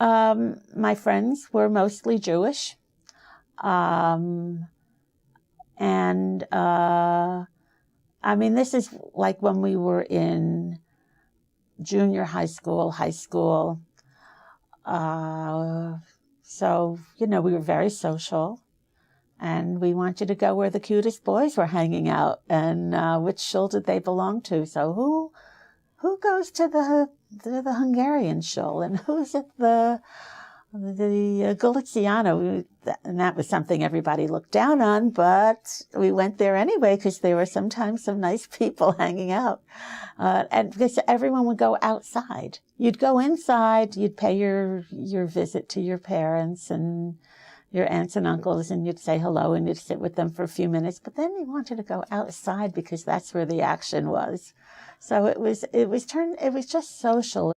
My friends were mostly Jewish. This is like when we were in junior high school. So, we were very social, and we wanted to go where the cutest boys were hanging out, and which shul did they belong to. So who goes to the Hungarian shul, and who's at the Galiciano? And that was something everybody looked down on, but we went there anyway because there were sometimes some nice people hanging out. And because everyone would go outside. You'd go inside, you'd pay your visit to your parents and your aunts and uncles, and you'd say hello and you'd sit with them for a few minutes, but then you wanted to go outside because that's where the action was. So it was just social.